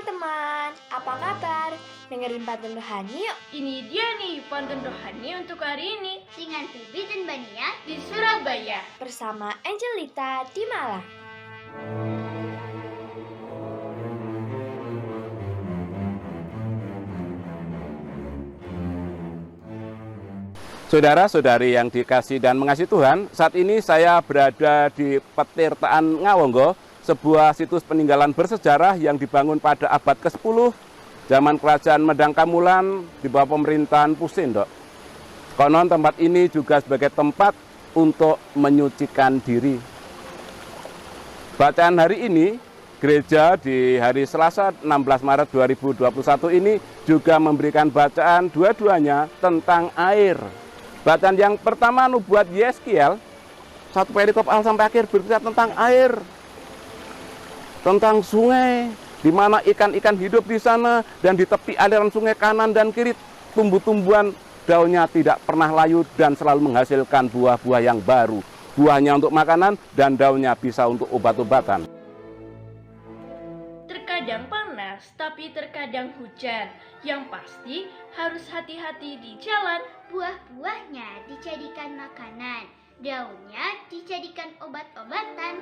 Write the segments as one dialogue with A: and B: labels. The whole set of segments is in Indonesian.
A: teman-teman, apa kabar? Dengerin pantun rohani yuk.
B: Ini dia nih pantun rohani untuk hari ini
C: dengan Bibi dan Bania
B: di Surabaya
A: bersama Angelita di Malang.
D: Saudara-saudari yang dikasih dan mengasihi Tuhan, saat ini saya berada di Petirtaan Ngawonggo, sebuah situs peninggalan bersejarah yang dibangun pada abad ke-10 zaman kerajaan Medang Kamulan di bawah pemerintahan Pusindok. Konon tempat ini juga sebagai tempat untuk menyucikan diri. Bacaan hari ini, gereja di hari Selasa 16 Maret 2021 ini juga memberikan bacaan dua-duanya tentang air. Bacaan yang pertama nubuat Yeskiel, satu perikop awal sampai akhir berbicara tentang air, tentang sungai, di mana ikan-ikan hidup di sana, dan di tepi aliran sungai kanan dan kiri tumbuh-tumbuhan daunnya tidak pernah layu dan selalu menghasilkan buah-buah yang baru. Buahnya untuk makanan dan daunnya bisa untuk obat-obatan.
B: Terkadang panas, tapi terkadang hujan. Yang pasti harus hati-hati di jalan.
C: buah-buahnya dijadikan makanan, daunnya dijadikan obat-obatan.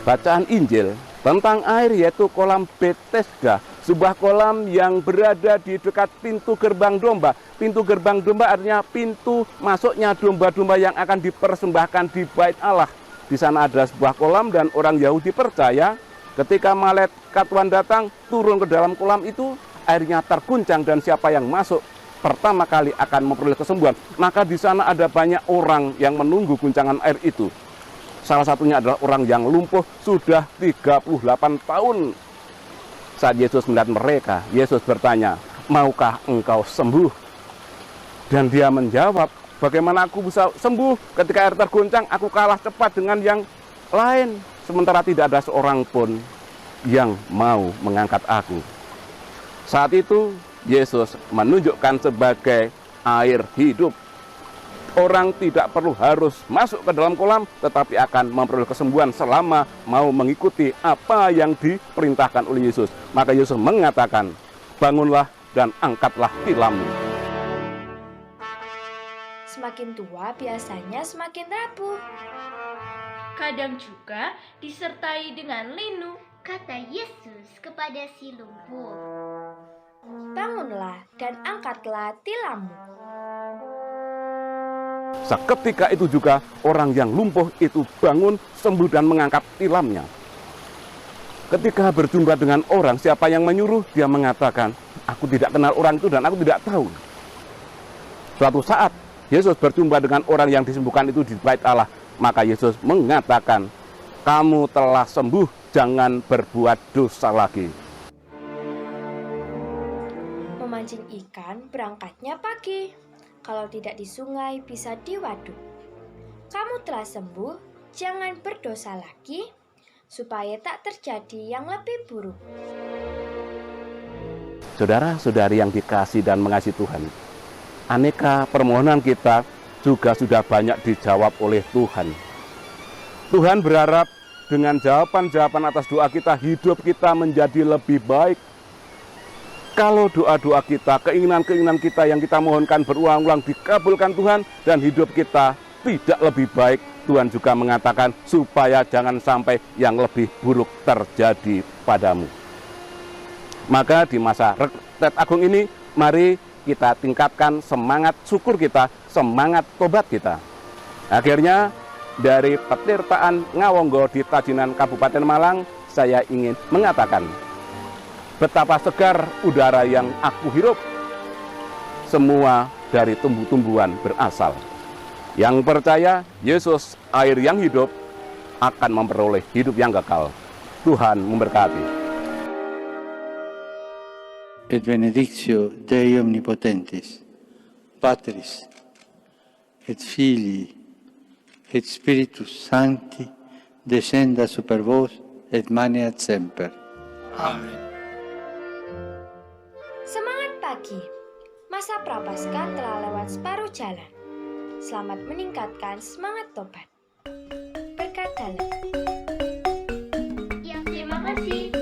D: Bacaan Injil tentang air yaitu kolam Bethesda, sebuah kolam yang berada di dekat pintu gerbang domba. Pintu gerbang domba artinya pintu masuknya domba-domba yang akan dipersembahkan di Bait Allah. Di sana ada sebuah kolam dan orang Yahudi percaya ketika malaikat Tuhan datang turun ke dalam kolam itu, airnya terguncang dan siapa yang masuk pertama kali akan memperoleh kesembuhan. Maka di sana ada banyak orang yang menunggu guncangan air itu. Salah satunya adalah orang yang lumpuh sudah 38 tahun. Saat Yesus melihat mereka, Yesus bertanya, "Maukah engkau sembuh?" Dan dia menjawab, "Bagaimana aku bisa sembuh ketika air terguncang? Aku kalah cepat dengan yang lain. Sementara tidak ada seorang pun yang mau mengangkat aku." Saat itu, Yesus menunjukkan sebagai air hidup. Orang tidak perlu harus masuk ke dalam kolam, tetapi akan memperoleh kesembuhan selama mau mengikuti apa yang diperintahkan oleh Yesus. Maka Yesus mengatakan, "Bangunlah dan angkatlah tilammu."
A: Semakin tua biasanya semakin rapuh.
B: Kadang juga disertai dengan linu.
C: Kata Yesus kepada si lumpuh.
A: Bangunlah dan angkatlah tilammu.
D: Seketika itu juga orang yang lumpuh itu bangun, sembuh dan mengangkat tilamnya. Ketika berjumpa dengan orang, siapa yang menyuruh, dia mengatakan, "Aku tidak kenal orang itu dan aku tidak tahu." Suatu saat, Yesus berjumpa dengan orang yang disembuhkan itu di Bait Allah. Maka Yesus mengatakan, "Kamu telah sembuh, jangan berbuat dosa lagi."
A: Memancing ikan berangkatnya pagi. Kalau tidak di sungai, bisa di waduk. Kamu telah sembuh, jangan berdosa lagi, supaya tak terjadi yang lebih buruk.
D: Saudara-saudari yang dikasih dan mengasihi Tuhan, aneka permohonan kita juga sudah banyak dijawab oleh Tuhan. Tuhan berharap dengan jawaban-jawaban atas doa kita, hidup kita menjadi lebih baik. Kalau doa-doa kita, keinginan-keinginan kita yang kita mohonkan berulang-ulang dikabulkan Tuhan dan hidup kita tidak lebih baik, Tuhan juga mengatakan supaya jangan sampai yang lebih buruk terjadi padamu. Maka di masa retret agung ini, mari kita tingkatkan semangat syukur kita, semangat tobat kita. Akhirnya, dari Petirtaan Ngawonggo di Tajinan Kabupaten Malang, saya ingin mengatakan, betapa segar udara yang aku hirup. Semua dari tumbuh-tumbuhan berasal. Yang percaya Yesus air yang hidup akan memperoleh hidup yang kekal. Tuhan memberkati.
E: Et benedictio Dei omnipotentis, Patris, et Filii, et Spiritus Sancti, descenda super vos, et maneat semper.
F: Amin.
A: Semangat pagi, masa Prapaskah telah lewat separuh jalan. Selamat meningkatkan semangat tobat. Berkat dalam.
C: Yang terima kasih.